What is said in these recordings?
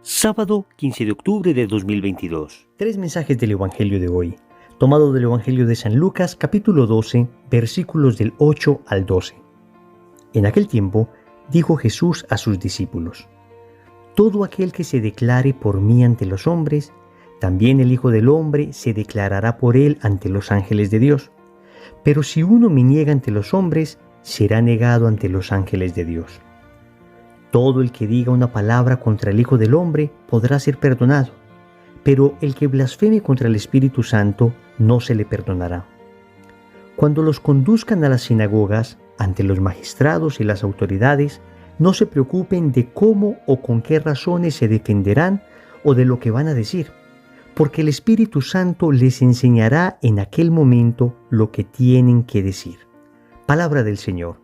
Sábado 15 de octubre de 2022. Tres mensajes del Evangelio de hoy, tomado del Evangelio de San Lucas, capítulo 12, versículos del 8 al 12. En aquel tiempo, dijo Jesús a sus discípulos: Todo aquel que se declare por mí ante los hombres, también el Hijo del Hombre se declarará por él ante los ángeles de Dios. Pero si uno me niega ante los hombres, será negado ante los ángeles de Dios. Todo el que diga una palabra contra el Hijo del Hombre podrá ser perdonado, pero el que blasfeme contra el Espíritu Santo no se le perdonará. Cuando los conduzcan a las sinagogas, ante los magistrados y las autoridades, no se preocupen de cómo o con qué razones se defenderán o de lo que van a decir, porque el Espíritu Santo les enseñará en aquel momento lo que tienen que decir. Palabra del Señor.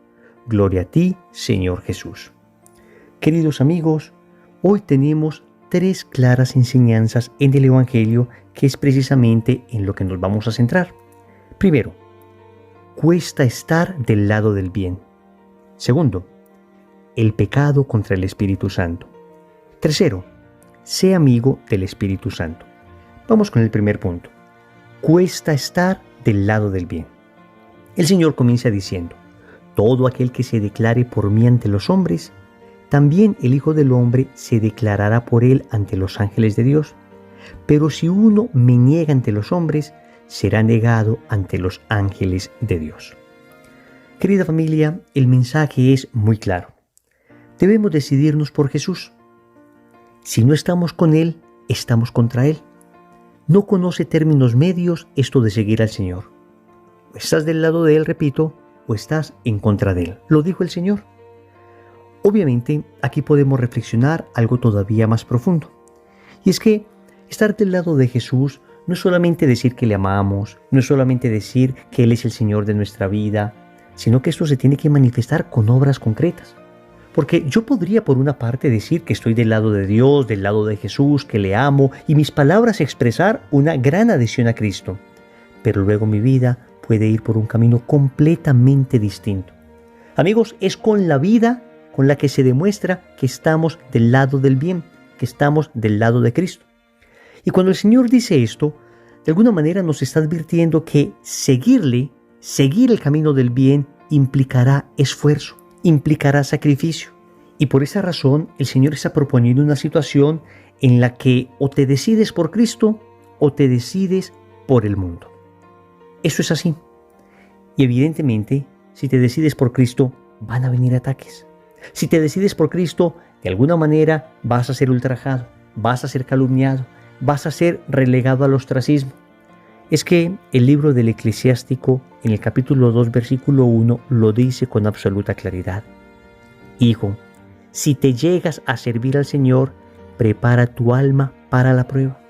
Gloria a ti, Señor Jesús. Queridos amigos, hoy tenemos tres claras enseñanzas en el Evangelio que es precisamente en lo que nos vamos a centrar. Primero, cuesta estar del lado del bien. Segundo, el pecado contra el Espíritu Santo. Tercero, sé amigo del Espíritu Santo. Vamos con el primer punto. Cuesta estar del lado del bien. El Señor comienza diciendo: Todo aquel que se declare por mí ante los hombres, también el Hijo del Hombre se declarará por él ante los ángeles de Dios. Pero si uno me niega ante los hombres, será negado ante los ángeles de Dios. Querida familia, el mensaje es muy claro. Debemos decidirnos por Jesús. Si no estamos con Él, estamos contra Él. No conoce términos medios esto de seguir al Señor. O estás del lado de Él, repito, o estás en contra de Él. Lo dijo el Señor. Obviamente, aquí podemos reflexionar algo todavía más profundo. Y es que estar del lado de Jesús no es solamente decir que le amamos, no es solamente decir que Él es el Señor de nuestra vida, sino que esto se tiene que manifestar con obras concretas. Porque yo podría por una parte decir que estoy del lado de Dios, del lado de Jesús, que le amo, y mis palabras expresar una gran adhesión a Cristo. Pero luego mi vida puede ir por un camino completamente distinto. Amigos, es con la vida con la que se demuestra que estamos del lado del bien, que estamos del lado de Cristo. Y cuando el Señor dice esto, de alguna manera nos está advirtiendo que seguir el camino del bien implicará esfuerzo, implicará sacrificio. Y por esa razón el Señor está proponiendo una situación en la que o te decides por Cristo o te decides por el mundo. Eso es así. Y evidentemente, si te decides por Cristo, van a venir ataques. Si te decides por Cristo, de alguna manera vas a ser ultrajado, vas a ser calumniado, vas a ser relegado al ostracismo. Es que el libro del Eclesiástico, en el capítulo 2, versículo 1, lo dice con absoluta claridad. Hijo, si te llegas a servir al Señor, prepara tu alma para la prueba.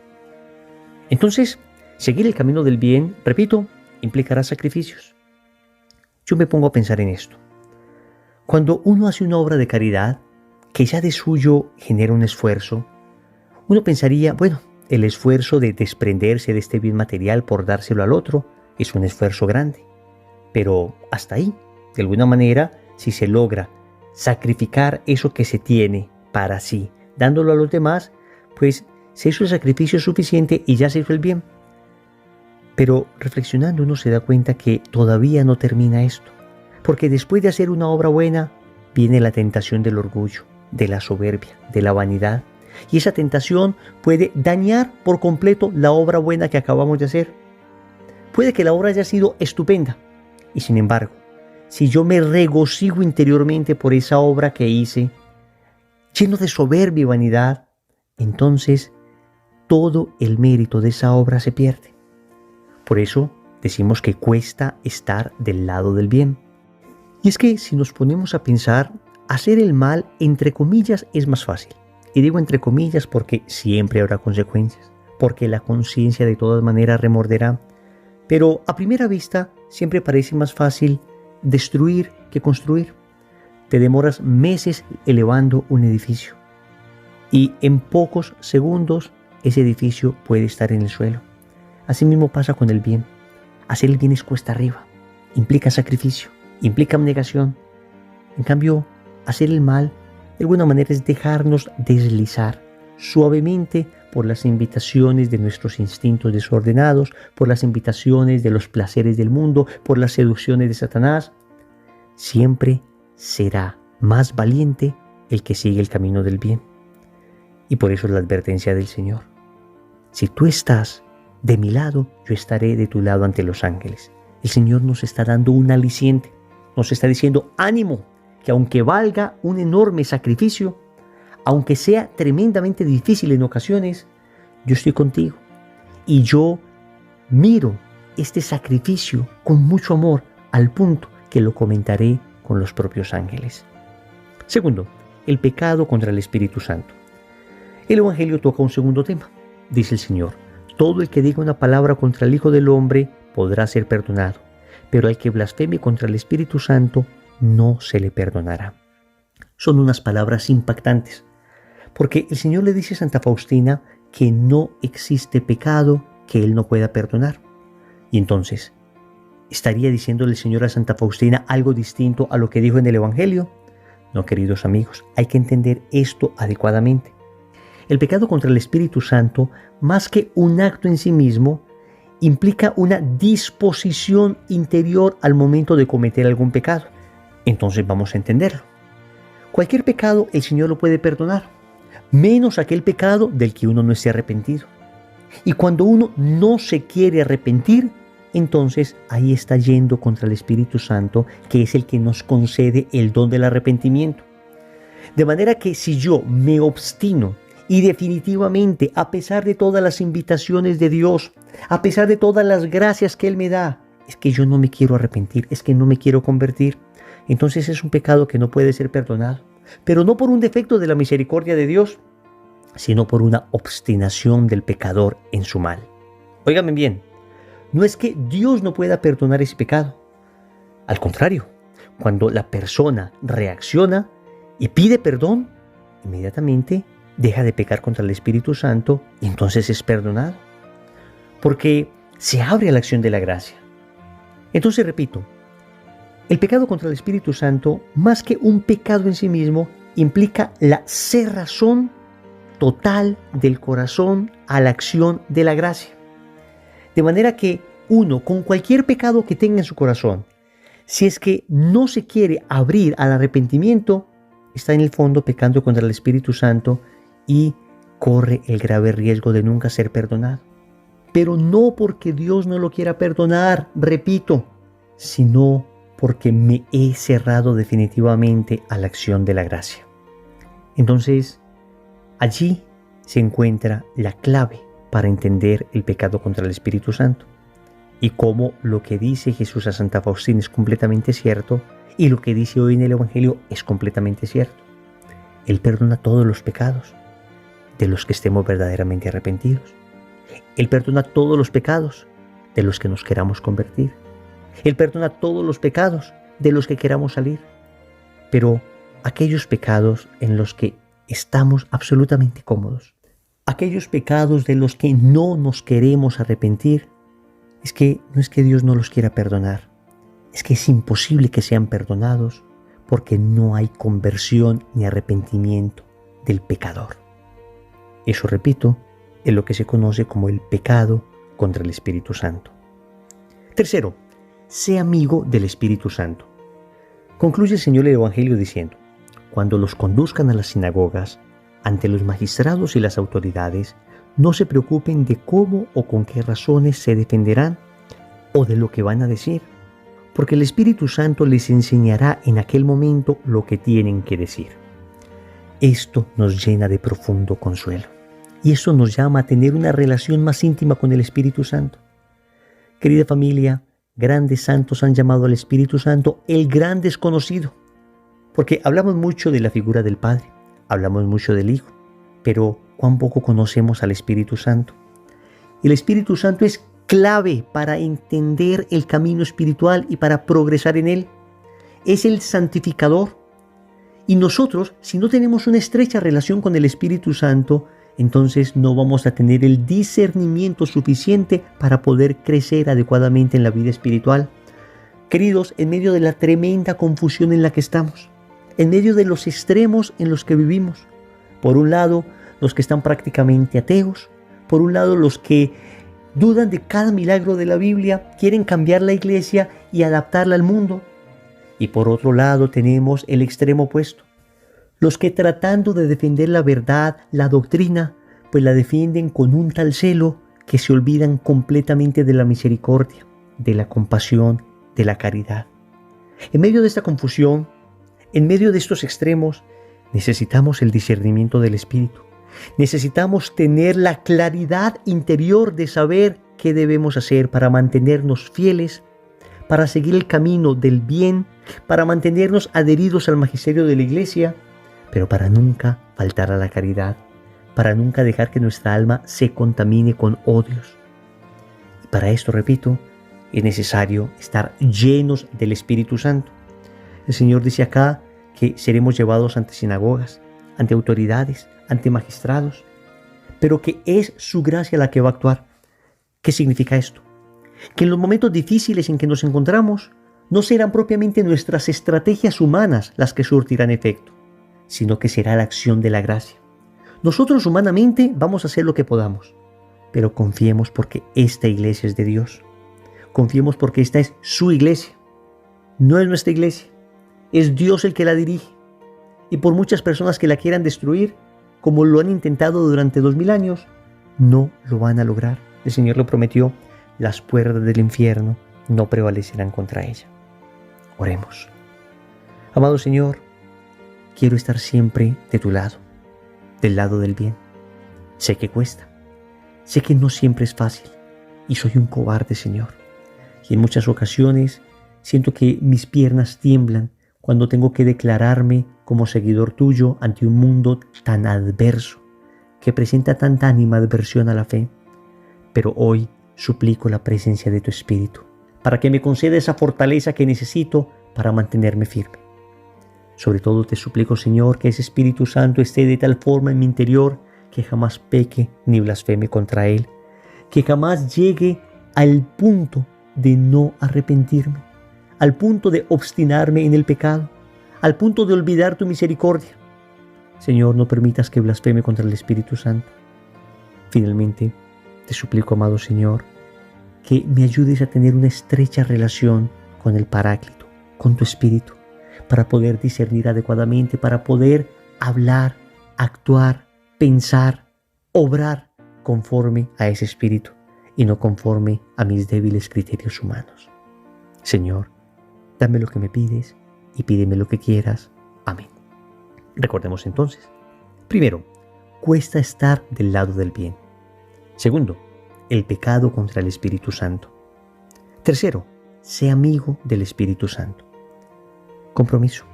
Entonces, seguir el camino del bien, repito, implicará sacrificios. Yo me pongo a pensar en esto. Cuando uno hace una obra de caridad, que ya de suyo genera un esfuerzo, uno pensaría, bueno, el esfuerzo de desprenderse de este bien material por dárselo al otro es un esfuerzo grande. Pero hasta ahí, de alguna manera, si se logra sacrificar eso que se tiene para sí, dándolo a los demás, pues se hizo el sacrificio suficiente y ya se hizo el bien. Pero reflexionando uno se da cuenta que todavía no termina esto. Porque después de hacer una obra buena, viene la tentación del orgullo, de la soberbia, de la vanidad. Y esa tentación puede dañar por completo la obra buena que acabamos de hacer. Puede que la obra haya sido estupenda. Y sin embargo, si yo me regocijo interiormente por esa obra que hice, lleno de soberbia y vanidad, entonces todo el mérito de esa obra se pierde. Por eso decimos que cuesta estar del lado del bien. Y es que si nos ponemos a pensar, hacer el mal, entre comillas, es más fácil. Y digo entre comillas porque siempre habrá consecuencias, porque la conciencia de todas maneras remorderá. Pero a primera vista siempre parece más fácil destruir que construir. Te demoras meses elevando un edificio y en pocos segundos ese edificio puede estar en el suelo. Así mismo pasa con el bien. Hacer el bien es cuesta arriba, implica sacrificio, implica abnegación. En cambio, hacer el mal de alguna manera es dejarnos deslizar, suavemente por las invitaciones de nuestros instintos desordenados, por las invitaciones de los placeres del mundo, por las seducciones de Satanás. Siempre será más valiente el que sigue el camino del bien. Y por eso es la advertencia del Señor. Si tú estás de mi lado, yo estaré de tu lado ante los ángeles. El Señor nos está dando un aliciente. Nos está diciendo, ánimo, que aunque valga un enorme sacrificio, aunque sea tremendamente difícil en ocasiones, yo estoy contigo. Y yo miro este sacrificio con mucho amor, al punto que lo comentaré con los propios ángeles. Segundo, el pecado contra el Espíritu Santo. El Evangelio toca un segundo tema. Dice el Señor, todo el que diga una palabra contra el Hijo del Hombre podrá ser perdonado, pero al que blasfeme contra el Espíritu Santo no se le perdonará. Son unas palabras impactantes, porque el Señor le dice a Santa Faustina que no existe pecado que Él no pueda perdonar. Y entonces, ¿estaría diciéndole el Señor a Santa Faustina algo distinto a lo que dijo en el Evangelio? No, queridos amigos, hay que entender esto adecuadamente. El pecado contra el Espíritu Santo, más que un acto en sí mismo, implica una disposición interior al momento de cometer algún pecado. Entonces vamos a entenderlo. Cualquier pecado el Señor lo puede perdonar, menos aquel pecado del que uno no esté arrepentido. Y cuando uno no se quiere arrepentir, entonces ahí está yendo contra el Espíritu Santo, que es el que nos concede el don del arrepentimiento. De manera que si yo me obstino y definitivamente, a pesar de todas las invitaciones de Dios, a pesar de todas las gracias que Él me da, es que yo no me quiero arrepentir, es que no me quiero convertir, entonces es un pecado que no puede ser perdonado. Pero no por un defecto de la misericordia de Dios, sino por una obstinación del pecador en su mal. Óigame bien, no es que Dios no pueda perdonar ese pecado. Al contrario, cuando la persona reacciona y pide perdón, inmediatamente deja de pecar contra el Espíritu Santo y entonces es perdonado. Porque se abre a la acción de la gracia. Entonces repito, el pecado contra el Espíritu Santo, más que un pecado en sí mismo, implica la cerrazón total del corazón a la acción de la gracia. De manera que uno, con cualquier pecado que tenga en su corazón, si es que no se quiere abrir al arrepentimiento, está en el fondo pecando contra el Espíritu Santo y corre el grave riesgo de nunca ser perdonado. Pero no porque Dios no lo quiera perdonar, repito, sino porque me he cerrado definitivamente a la acción de la gracia. Entonces, allí se encuentra la clave para entender el pecado contra el Espíritu Santo y cómo lo que dice Jesús a Santa Faustina es completamente cierto y lo que dice hoy en el Evangelio es completamente cierto. Él perdona todos los pecados de los que estemos verdaderamente arrepentidos. Él perdona todos los pecados de los que nos queramos convertir. Él perdona todos los pecados de los que queramos salir. Pero aquellos pecados en los que estamos absolutamente cómodos, aquellos pecados de los que no nos queremos arrepentir, no es que Dios no los quiera perdonar, es que es imposible que sean perdonados porque no hay conversión ni arrepentimiento del pecador. Eso, repito, es lo que se conoce como el pecado contra el Espíritu Santo. Tercero, sé amigo del Espíritu Santo. Concluye el Señor el Evangelio diciendo, cuando los conduzcan a las sinagogas, ante los magistrados y las autoridades, no se preocupen de cómo o con qué razones se defenderán o de lo que van a decir, porque el Espíritu Santo les enseñará en aquel momento lo que tienen que decir. Esto nos llena de profundo consuelo y eso nos llama a tener una relación más íntima con el Espíritu Santo. Querida familia, grandes santos han llamado al Espíritu Santo el gran desconocido, porque hablamos mucho de la figura del Padre, hablamos mucho del Hijo, pero cuán poco conocemos al Espíritu Santo. El Espíritu Santo es clave para entender el camino espiritual y para progresar en él. Es el santificador. Y nosotros, si no tenemos una estrecha relación con el Espíritu Santo, entonces no vamos a tener el discernimiento suficiente para poder crecer adecuadamente en la vida espiritual. Queridos, en medio de la tremenda confusión en la que estamos, en medio de los extremos en los que vivimos, por un lado, los que están prácticamente ateos, por un lado los que dudan de cada milagro de la Biblia, quieren cambiar la iglesia y adaptarla al mundo. Y por otro lado tenemos el extremo opuesto, los que tratando de defender la verdad, la doctrina, pues la defienden con un tal celo que se olvidan completamente de la misericordia, de la compasión, de la caridad. En medio de esta confusión, en medio de estos extremos, necesitamos el discernimiento del Espíritu. Necesitamos tener la claridad interior de saber qué debemos hacer para mantenernos fieles, para seguir el camino del bien, para mantenernos adheridos al magisterio de la Iglesia, pero para nunca faltar a la caridad, para nunca dejar que nuestra alma se contamine con odios. Y para esto, repito, es necesario estar llenos del Espíritu Santo. El Señor dice acá que seremos llevados ante sinagogas, ante autoridades, ante magistrados, pero que es su gracia la que va a actuar. ¿Qué significa esto? Que en los momentos difíciles en que nos encontramos, no serán propiamente nuestras estrategias humanas las que surtirán efecto, sino que será la acción de la gracia. Nosotros humanamente vamos a hacer lo que podamos, pero confiemos porque esta iglesia es de Dios. Confiemos porque esta es su iglesia, no es nuestra iglesia. Es Dios el que la dirige. Y por muchas personas que la quieran destruir, como lo han intentado durante 2000 años, no lo van a lograr. El Señor lo prometió, las puertas del infierno no prevalecerán contra ella. Oremos. Amado Señor, quiero estar siempre de tu lado, del lado del bien. Sé que cuesta, sé que no siempre es fácil y soy un cobarde, Señor. Y en muchas ocasiones siento que mis piernas tiemblan cuando tengo que declararme como seguidor tuyo ante un mundo tan adverso, que presenta tanta animadversión a la fe. Pero hoy suplico la presencia de tu Espíritu, para que me conceda esa fortaleza que necesito para mantenerme firme. Sobre todo te suplico, Señor, que ese Espíritu Santo esté de tal forma en mi interior que jamás peque ni blasfeme contra Él, que jamás llegue al punto de no arrepentirme, al punto de obstinarme en el pecado, al punto de olvidar tu misericordia. Señor, no permitas que blasfeme contra el Espíritu Santo. Finalmente, te suplico, amado Señor, que me ayudes a tener una estrecha relación con el Paráclito, con tu Espíritu, para poder discernir adecuadamente, para poder hablar, actuar, pensar, obrar conforme a ese Espíritu y no conforme a mis débiles criterios humanos. Señor, dame lo que me pides y pídeme lo que quieras. Amén. Recordemos entonces. Primero, cuesta estar del lado del bien. Segundo, el pecado contra el Espíritu Santo. Tercero, sé amigo del Espíritu Santo. Compromiso.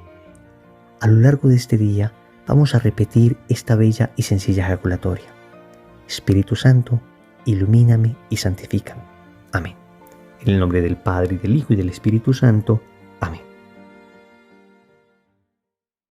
A lo largo de este día vamos a repetir esta bella y sencilla ejaculatoria. Espíritu Santo, ilumíname y santifícame. Amén. En el nombre del Padre, y del Hijo, y del Espíritu Santo. Amén.